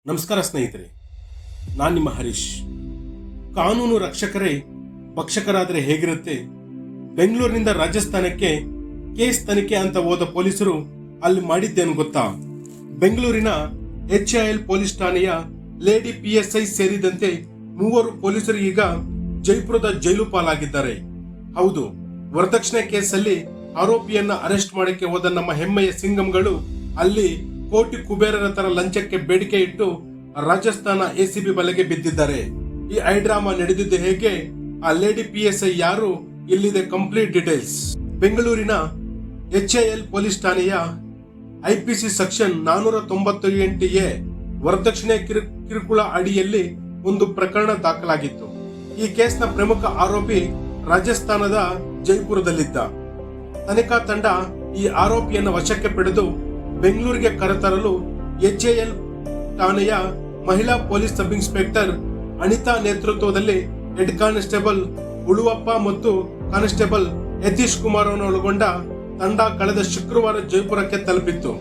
ನಮಸ್ಕಾರ ಸ್ನೇಹಿತರೆ, ನಾನು ನಿಮ್ಮ ಹರೀಶ್. ಕಾನೂನು ರಕ್ಷಕರೇ ಭಕ್ಷಕರಾದರೆ ಹೇಗಿರುತ್ತೆ? ಬೆಂಗಳೂರಿನಿಂದ ರಾಜಸ್ಥಾನಕ್ಕೆ ಕೇಸ್ ತನಿಖೆ ಅಂತ ಹೋದ ಪೊಲೀಸರು ಅಲ್ಲಿ ಮಾಡಿದ್ದೇನು ಗೊತ್ತಾ? ಬೆಂಗಳೂರಿನ HIL ಪೊಲೀಸ್ ಠಾಣೆಯ ಲೇಡಿ PSI ಸೇರಿದಂತೆ 3 ಪೊಲೀಸರು ಈಗ ಜೈಪುರದ ಜೈಲು ಪಾಲಾಗಿದ್ದಾರೆ. ಹೌದು, ವರದಕ್ಷಿಣೆ ಕೇಸಲ್ಲಿ ಆರೋಪಿಯನ್ನ ಅರೆಸ್ಟ್ ಮಾಡಕ್ಕೆ ಹೋದ ನಮ್ಮ ಹೆಮ್ಮೆಯ ಸಿಂಗಂಗಳು ಅಲ್ಲಿ ಕೋಟಿ ಕುಬೇರರ ತರ ಲಂಚಕ್ಕೆ ಬೇಡಿಕೆ ಇಟ್ಟು ರಾಜಸ್ಥಾನ ACB ಬಲೆಗೆ ಬಿದ್ದಿದ್ದಾರೆ. ಈ ಐಡ್ರಾಮಾ ನಡೆದಿದ್ದು ಹೇಗೆ, ಆ ಲೇಡಿ PSI ಯಾರು, ಇಲ್ಲಿದೆ ಕಂಪ್ಲೀಟ್ ಡೀಟೇಲ್ಸ್. ಬೆಂಗಳೂರಿನ HIL ಪೊಲೀಸ್ ಠಾಣೆಯ IPC ಸೆಕ್ಷನ್ 498A ವರದಕ್ಷಿಣೆ ಕಿರುಕುಳ ಅಡಿಯಲ್ಲಿ ಒಂದು ಪ್ರಕರಣ ದಾಖಲಾಗಿತ್ತು. ಈ ಕೇಸ್ನ ಪ್ರಮುಖ ಆರೋಪಿ ರಾಜಸ್ಥಾನದ ಜೈಪುರದಲ್ಲಿದ್ದ. ತನಿಖಾ ತಂಡ ಈ ಆರೋಪಿಯನ್ನು ವಶಕ್ಕೆ ಪಡೆದು ಬೆಂಗಳೂರಿಗೆ ಕರೆತರಲು HIL ಠಾಣೆಯ ಮಹಿಳಾ ಪೊಲೀಸ್ ಸಬ್ ಇನ್ಸ್ಪೆಕ್ಟರ್ ಅನಿತಾ ನೇತೃತ್ವದಲ್ಲಿ ಹೆಡ್ ಕಾನ್ಸ್ಟೇಬಲ್ ಉಳುವಪ್ಪ ಮತ್ತು ಕಾನ್ಸ್ಟೇಬಲ್ ಯತೀಶ್ ಕುಮಾರ್ ಒಳಗೊಂಡ ತಂಡ ಕಳೆದ ಶುಕ್ರವಾರ ಜೈಪುರಕ್ಕೆ ತಲುಪಿತ್ತು.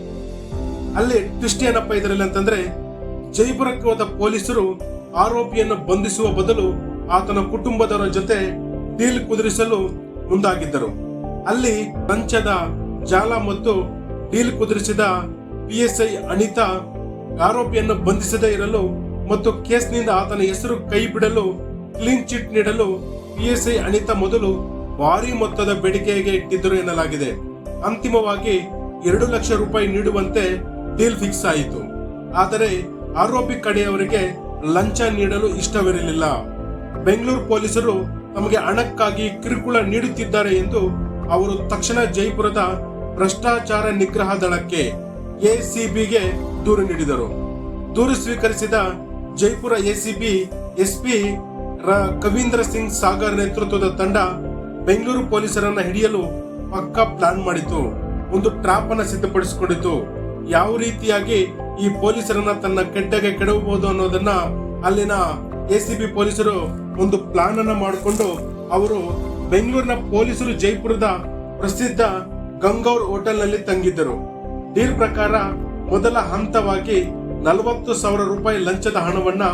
ಅಲ್ಲಿ ಟ್ವಿಸ್ಟ್ ಏನಪ್ಪ ಇದರಲ್ಲಿ ಅಂತಂದ್ರೆ, ಜೈಪುರಕ್ಕೆ ಹೋದ ಪೊಲೀಸರು ಆರೋಪಿಯನ್ನು ಬಂಧಿಸುವ ಬದಲು ಆತನ ಕುಟುಂಬದವರ ಜೊತೆ ಡೀಲ್ ಕುದುರಿಸಲು ಮುಂದಾಗಿದ್ದರು. ಅಲ್ಲಿ ಲಂಚದ ಜಾಲ ಮತ್ತು ಡೀಲ್ ಕುದುರಿಸಿದ PSI ಅನಿತಾ ಆರೋಪಿಯನ್ನು ಬಂಧಿಸದೇ ಇರಲು ಮತ್ತು ಕೇಸ್ನಿಂದ ಆತನ ಹೆಸರು ಕೈ ಬಿಡಲು ಕ್ಲೀನ್ ಚಿಟ್ ನೀಡಲು PSI ಅನಿತಾ ಮೊದಲು ಭಾರಿ ಮೊತ್ತದ ಬೇಡಿಕೆಗೆ ಇಟ್ಟಿದ್ದರು ಎನ್ನಲಾಗಿದೆ. ಅಂತಿಮವಾಗಿ 2 ಲಕ್ಷ ರೂಪಾಯಿ ನೀಡುವಂತೆ ಡೀಲ್ ಫಿಕ್ಸ್ ಆಯಿತು. ಆದರೆ ಆರೋಪಿ ಕಡೆಯವರಿಗೆ ಲಂಚ ನೀಡಲು ಇಷ್ಟವಿರಲಿಲ್ಲ. ಬೆಂಗಳೂರು ಪೊಲೀಸರು ತಮಗೆ ಹಣಕ್ಕಾಗಿ ಕಿರುಕುಳ ನೀಡುತ್ತಿದ್ದಾರೆ ಎಂದು ಅವರು ತಕ್ಷಣ ಜೈಪುರದ ಭ್ರಷ್ಟಾಚಾರ ನಿಗ್ರಹ ದಳಕ್ಕೆ ACBಗೆ ದೂರು ನೀಡಿದರು. ದೂರು ಸ್ವೀಕರಿಸಿದ ಜೈಪುರ ACB SP ಕವೀಂದ್ರ ಸಿಂಗ್ ಸಾಗರ್ ನೇತೃತ್ವದ ತಂಡ ಬೆಂಗಳೂರು ಪೊಲೀಸರನ್ನ ಹಿಡಿಯಲು ಪಕ್ಕಾ ಪ್ಲಾನ್ ಮಾಡಿತು. ಒಂದು ಟ್ರಾಪ್ ಅನ್ನ ಸಿದ್ಧಪಡಿಸಿಕೊಂಡಿತು. ಯಾವ ರೀತಿಯಾಗಿ ಈ ಪೊಲೀಸರನ್ನ ತನ್ನ ಕೆಡ್ಡೆಗೆ ಕೆಡವಬಹುದು ಅನ್ನೋದನ್ನ ಅಲ್ಲಿನ ACB ಪೊಲೀಸರು ಒಂದು ಪ್ಲಾನ್ ಅನ್ನ ಮಾಡಿಕೊಂಡು ಅವರು ಬೆಂಗಳೂರಿನ ಪೊಲೀಸರು ಜೈಪುರದ ಪ್ರಸಿದ್ಧ ಗಂಗೌರ್ ಹೋಟೆಲ್ ನಲ್ಲಿ ತಂಗಿದ್ದರು. ಡೀಲ್ ಪ್ರಕಾರ ಮೊದಲ ಹಂತವಾಗಿ 40,000 ರೂಪಾಯಿ ಲಂಚದ ಹಣವನ್ನ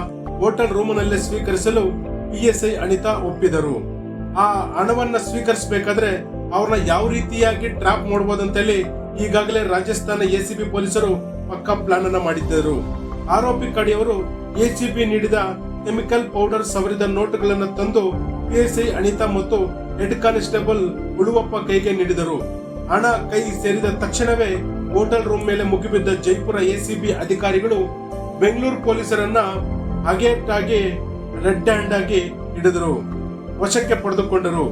ಹೋಟೆಲ್ ರೂಮಿನಲ್ಲೇ ಸ್ವೀಕರಿಸಲು PSI ಅನಿತಾ ಒಪ್ಪಿದರು. ಆ ಹಣವನ್ನ ಸ್ವೀಕರಿಸಬೇಕಾದ್ರೆ ಅವ್ರನ್ನ ಯಾವ ರೀತಿಯಾಗಿ ಟ್ರಾಪ್ ಮಾಡಬಹುದಂತೇಳಿ ಈಗಾಗಲೇ ರಾಜಸ್ಥಾನ ACB ಪೊಲೀಸರು ಪಕ್ಕಾ ಪ್ಲಾನ್ ಅನ್ನ ಮಾಡಿದ್ದರು. ಆರೋಪಿ ಕಡೆಯವರು ACB ನೀಡಿದ ಕೆಮಿಕಲ್ ಪೌಡರ್ ಸವರಿದ ನೋಟುಗಳನ್ನು ತಂದು PSI ಅನಿತಾ ಮತ್ತು ಹೆಡ್ ಕಾನ್ಸ್ಟೇಬಲ್ ಉಳುವಪ್ಪ ಕೈಗೆ ನೀಡಿದರು. ಹಣ ಕೈ ಸೇರಿದ ತಕ್ಷಣವೇ ಹೋಟೆಲ್ ರೂಮ್ ಮೇಲೆ ಮುಗಿಬಿದ್ದ ಜೈಪುರ ACB ಅಧಿಕಾರಿಗಳು ಬೆಂಗಳೂರು ಪೊಲೀಸರನ್ನ ಅಗೇಟಾಗಿ ರೆಡ್ ಹ್ಯಾಂಡ್ ಆಗಿ ಹಿಡಿದರು, ವಶಕ್ಕೆ ಪಡೆದುಕೊಂಡರು.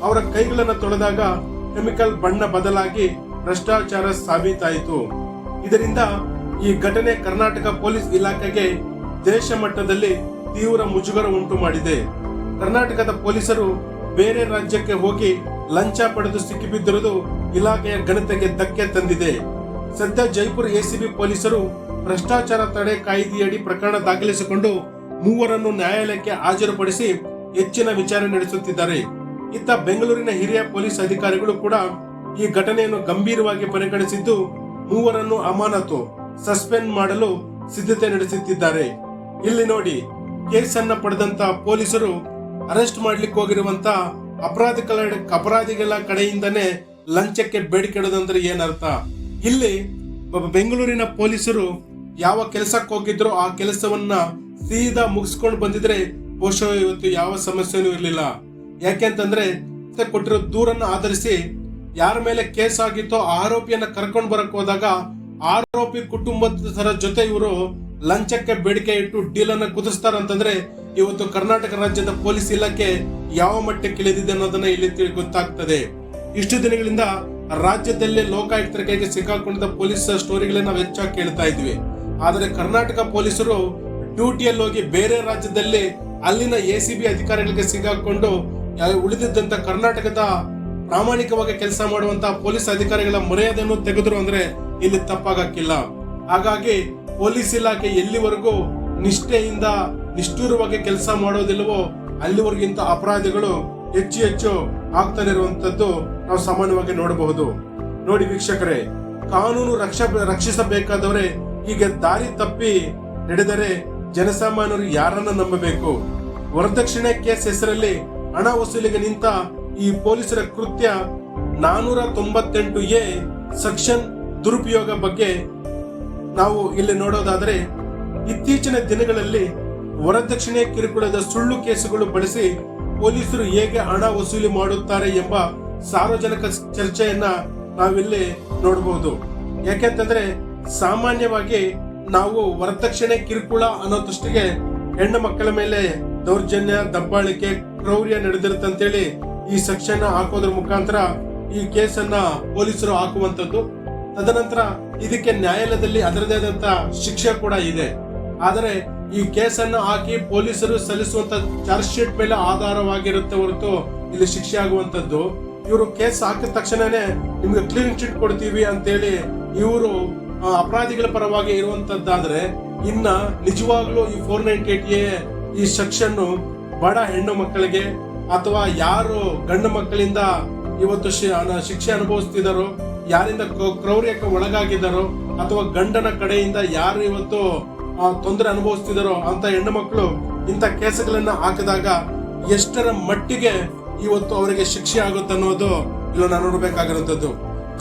ಅವರ ಕೈಗಳನ್ನು ತೊಳೆದಾಗ ಕೆಮಿಕಲ್ ಬಣ್ಣ ಬದಲಾಗಿ ಭ್ರಷ್ಟಾಚಾರ ಸಾಬೀತಾಯಿತು. ಇದರಿಂದ ಈ ಘಟನೆ ಕರ್ನಾಟಕ ಪೊಲೀಸ್ ಇಲಾಖೆಗೆ ದೇಶ ಮಟ್ಟದಲ್ಲಿ ತೀವ್ರ ಮುಜುಗರ ಉಂಟು ಮಾಡಿದೆ. ಕರ್ನಾಟಕದ ಪೊಲೀಸರು ಬೇರೆ ರಾಜ್ಯಕ್ಕೆ ಹೋಗಿ ಲಂಚ ಪಡೆದು ಸಿಕ್ಕಿಬಿದ್ದಿರುವುದು ಇಲಾಖೆಯ ಘನತೆಗೆ ಧಕ್ಕೆ ತಂದಿದೆ. ಸದ್ಯ ಜೈಪುರ ACB ಪೊಲೀಸರು ಭ್ರಷ್ಟಾಚಾರ ತಡೆ ಕಾಯ್ದೆಯಡಿ ಪ್ರಕರಣ ದಾಖಲಿಸಿಕೊಂಡು 3 ನ್ಯಾಯಾಲಯಕ್ಕೆ ಹಾಜರುಪಡಿಸಿ ಹೆಚ್ಚಿನ ವಿಚಾರಣೆ ನಡೆಸುತ್ತಿದ್ದಾರೆ. ಇತ್ತ ಬೆಂಗಳೂರಿನ ಹಿರಿಯ ಪೊಲೀಸ್ ಅಧಿಕಾರಿಗಳು ಕೂಡ ಈ ಘಟನೆಯನ್ನು ಗಂಭೀರವಾಗಿ ಪರಿಗಣಿಸಿದ್ದು 3 ಅಮಾನತು ಸಸ್ಪೆಂಡ್ ಮಾಡಲು ಸಿದ್ಧತೆ ನಡೆಸುತ್ತಿದ್ದಾರೆ. ಇಲ್ಲಿ ನೋಡಿ, ಕೇಸನ್ನ ಪಡೆದಂತ ಪೊಲೀಸರು ಅರೆಸ್ಟ್ ಮಾಡ್ಲಿಕ್ಕೆ ಹೋಗಿರುವಂತ ಅಪರಾಧಿಗಳ ಕಡೆಯಿಂದನೇ ಲಂಚಕ್ಕೆ ಬೇಡಿಕೆ ಇಡೋದಂದ್ರೆ ಏನರ್ಥ? ಇಲ್ಲಿ ಬೆಂಗಳೂರಿನ ಪೊಲೀಸರು ಯಾವ ಕೆಲಸಕ್ಕೆ ಹೋಗಿದ್ರು ಆ ಕೆಲಸವನ್ನ ಸೀದಾ ಮುಗಿಸ್ಕೊಂಡು ಬಂದಿದ್ರೆ ಬಹುಶಃ ಇವತ್ತು ಯಾವ ಸಮಸ್ಯೆನೂ ಇರಲಿಲ್ಲ. ಯಾಕೆಂತಂದ್ರೆ ಕೊಟ್ಟಿರೋ ದೂರನ್ನ ಆಧರಿಸಿ ಯಾರ ಮೇಲೆ ಕೇಸ್ ಆಗಿತ್ತೋ ಆ ಆರೋಪಿಯನ್ನ ಕರ್ಕೊಂಡು ಬರಕ್ ಹೋದಾಗ ಆರೋಪಿ ಕುಟುಂಬದ ಜೊತೆ ಇವರು ಲಂಚಕ್ಕೆ ಬೇಡಿಕೆ ಇಟ್ಟು ಡೀಲ್ ಅನ್ನ ಕುದಿಸ್ತಾರಂತಂದ್ರೆ ಇವತ್ತು ಕರ್ನಾಟಕ ರಾಜ್ಯದ ಪೊಲೀಸ್ ಇಲಾಖೆ ಯಾವ ಮಟ್ಟಕ್ಕೆ ಇಳಿದಿದೆ ಅನ್ನೋದನ್ನ ಇಲ್ಲಿ ಗೊತ್ತಾಗ್ತದೆ. ಇಷ್ಟು ದಿನಗಳಿಂದ ರಾಜ್ಯದಲ್ಲೇ ಲೋಕಾಯುಕ್ತರ ಕೈಗೆ ಸಿಕ್ಕಾಕೊಂಡಿದ್ದ ಪೊಲೀಸ್ ಸ್ಟೋರಿಗಳನ್ನ ನಾವು ಹೆಚ್ಚಾಗಿ ಕೇಳ್ತಾ ಇದ್ವಿ. ಆದರೆ ಕರ್ನಾಟಕ ಪೊಲೀಸರು ಡ್ಯೂಟಿಯಲ್ಲಿ ಹೋಗಿ ಬೇರೆ ರಾಜ್ಯದಲ್ಲಿ ಅಲ್ಲಿನ ACB ಅಧಿಕಾರಿಗಳಿಗೆ ಸಿಕ್ಕಾಕೊಂಡು ಉಳಿದಿದ್ದಂತ ಕರ್ನಾಟಕದ ಪ್ರಾಮಾಣಿಕವಾಗಿ ಕೆಲಸ ಮಾಡುವಂತಹ ಪೊಲೀಸ್ ಅಧಿಕಾರಿಗಳ ಮರ್ಯಾದೆಯನ್ನು ತೆಗೆದ್ರು ಅಂದ್ರೆ ಇಲ್ಲಿ ತಪ್ಪಾಗಕ್ಕಿಲ್ಲ. ಹಾಗಾಗಿ ಪೊಲೀಸ್ ಇಲಾಖೆ ಎಲ್ಲಿವರೆಗೂ ನಿಷ್ಠೆಯಿಂದ ನಿಷ್ಠೂರವಾಗಿ ಕೆಲಸ ಮಾಡೋದಿಲ್ವೋ ಅಲ್ಲಿವರೆಗಿಂತ ಅಪರಾಧಿಗಳು ಹೆಚ್ಚು ಆಗ್ತಾನೆ ಇರುವಂತದ್ದು ನಾವು ಸಾಮಾನ್ಯವಾಗಿ ನೋಡಬಹುದು. ನೋಡಿ ವೀಕ್ಷಕರೇ, ಕಾನೂನು ರಕ್ಷಿಸಬೇಕಾದವರೇ ಹೀಗೆ ದಾರಿ ತಪ್ಪಿ ನಡೆದರೆ ಜನಸಾಮಾನ್ಯರು ಯಾರನ್ನ ನಂಬಬೇಕು? ವರದಕ್ಷಿಣೆ ಕೇಸ್ ಹೆಸರಲ್ಲಿ ಹಣ ವಸೂಲಿಗೆ ನಿಂತ ಈ ಪೊಲೀಸರ ಕೃತ್ಯ 498A ಸೆಕ್ಷನ್ ದುರುಪಯೋಗ ಬಗ್ಗೆ ನಾವು ಇಲ್ಲಿ ನೋಡೋದಾದರೆ, ಇತ್ತೀಚಿನ ದಿನಗಳಲ್ಲಿ ವರದಕ್ಷಿಣೆ ಕಿರುಕುಳದ ಸುಳ್ಳು ಕೇಸುಗಳು ಬಳಸಿ ಪೊಲೀಸರು ಹೇಗೆ ಹಣ ವಸೂಲಿ ಮಾಡುತ್ತಾರೆ ಎಂಬ ಸಾರ್ವಜನಿಕ ಚರ್ಚೆಯನ್ನ ನಾವಿಲ್ಲಿ ನೋಡಬಹುದು. ಯಾಕೆಂತಂದ್ರೆ ಸಾಮಾನ್ಯವಾಗಿ ನಾವು ವರದಕ್ಷಿಣೆ ಕಿರುಕುಳ ಅನ್ನೋ ದೃಷ್ಟಿಗೆ ಹೆಣ್ಣು ಮಕ್ಕಳ ಮೇಲೆ ದೌರ್ಜನ್ಯ, ದಬ್ಬಾಳಿಕೆ, ಕ್ರೌರ್ಯ ನಡೆದಿರುತ್ತಂತೇಳಿ ಈ ಸೆಕ್ಷನ್ ಹಾಕೋದ್ರ ಮುಖಾಂತರ ಈ ಕೇಸನ್ನ ಪೊಲೀಸರು ಹಾಕುವಂತದ್ದು. ತದನಂತರ ಇದಕ್ಕೆ ನ್ಯಾಯಾಲಯದಲ್ಲಿ ಅದರದೇ ಆದಂತ ಶಿಕ್ಷೆ ಕೂಡ ಇದೆ. ಆದರೆ ಈ ಕೇಸನ್ನು ಹಾಕಿ ಪೊಲೀಸರು ಸಲ್ಲಿಸುವಂತ ಚಾರ್ಜ್ ಶೀಟ್ ಮೇಲೆ ಆಧಾರವಾಗಿರುತ್ತೆ ಹೊರತು ಇಲ್ಲಿ ಶಿಕ್ಷೆ ಆಗುವಂತದ್ದು. ಇವರು ಕೇಸ್ ಹಾಕಿದ ತಕ್ಷಣನೇ ನಿಮ್ಗೆ ಕ್ಲೀನ್ ಚಿಟ್ ಕೊಡ್ತೀವಿ ಅಂತೇಳಿ ಇವರು ಅಪರಾಧಿಗಳ ಪರವಾಗಿ ಇರುವಂತದ್ದಾದ್ರೆ, ಇನ್ನ ನಿಜವಾಗ್ಲೂ ಈ 498A ಈ ಸೆಕ್ಷನ್ ಬಡ ಹೆಣ್ಣು ಮಕ್ಕಳಿಗೆ ಅಥವಾ ಯಾರು ಗಂಡು ಮಕ್ಕಳಿಂದ ಇವತ್ತು ಶಿಕ್ಷೆ ಅನುಭವಿಸ್ತಿದಾರೋ, ಯಾರಿಂದ ಕ್ರೌರ್ಯಕ್ಕೆ ಒಳಗಾಗಿದ್ದಾರೋ ಅಥವಾ ಗಂಡನ ಕಡೆಯಿಂದ ಯಾರು ಇವತ್ತು ತೊಂದರೆ ಅನುಭವಿಸ್ತಿದಾರೋ ಅಂತ ಹೆಣ್ಣು ಮಕ್ಕಳು ಇಂಥ ಕೇಸುಗಳನ್ನ ಹಾಕಿದಾಗ ಎಷ್ಟರ ಮಟ್ಟಿಗೆ ಇವತ್ತು ಅವರಿಗೆ ಶಿಕ್ಷೆ ಆಗುತ್ತೆ ಅನ್ನೋದು ಇಲ್ಲ ನಾವು ನೋಡಬೇಕಾಗಿರುವಂತದ್ದು.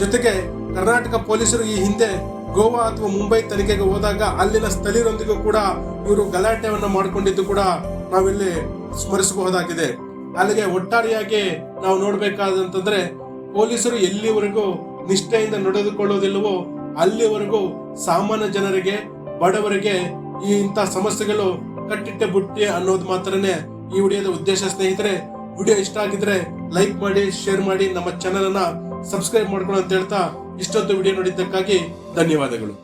ಜೊತೆಗೆ ಕರ್ನಾಟಕ ಪೊಲೀಸರು ಈ ಹಿಂದೆ ಗೋವಾ ಅಥವಾ ಮುಂಬೈ ತನಿಖೆಗೆ ಹೋದಾಗ ಅಲ್ಲಿನ ಸ್ಥಳೀಯರೊಂದಿಗೂ ಕೂಡ ಇವರು ಗಲಾಟೆಯನ್ನ ಮಾಡಿಕೊಂಡಿದ್ದು ಕೂಡ ನಾವಿಲ್ಲಿ ಸ್ಮರಿಸಬಹುದಾಗಿದೆ. ಅಲ್ಲಿಗೆ ಒಟ್ಟಾರೆಯಾಗಿ ನಾವು ನೋಡ್ಬೇಕಾದಂತಂದ್ರೆ, ಪೊಲೀಸರು ಎಲ್ಲಿವರೆಗೂ ನಿಷ್ಠೆಯಿಂದ ನಡೆದುಕೊಳ್ಳೋದಿಲ್ಲವೋ ಅಲ್ಲಿವರೆಗೂ ಸಾಮಾನ್ಯ ಜನರಿಗೆ, ಬಡವರಿಗೆ ಈ ಇಂಥ ಸಮಸ್ಯೆಗಳು ಕಟ್ಟಿಟ್ಟ ಬುಟ್ಟಿ ಅನ್ನೋದು ಮಾತ್ರನೇ ಈ ವಿಡಿಯೋದ ಉದ್ದೇಶ. ಸ್ನೇಹಿತರೆ, ವಿಡಿಯೋ ಇಷ್ಟ ಆಗಿದ್ರೆ ಲೈಕ್ ಮಾಡಿ, ಶೇರ್ ಮಾಡಿ, ನಮ್ಮ ಚಾನೆಲ್ ಅನ್ನ ಸಬ್ಸ್ಕ್ರೈಬ್ ಮಾಡ್ಕೊಳ್ಳಿ ಅಂತ ಹೇಳ್ತಾ ಇಷ್ಟೊತ್ತು ವಿಡಿಯೋ ನೋಡಿದ್ದಕ್ಕಾಗಿ ಧನ್ಯವಾದಗಳು.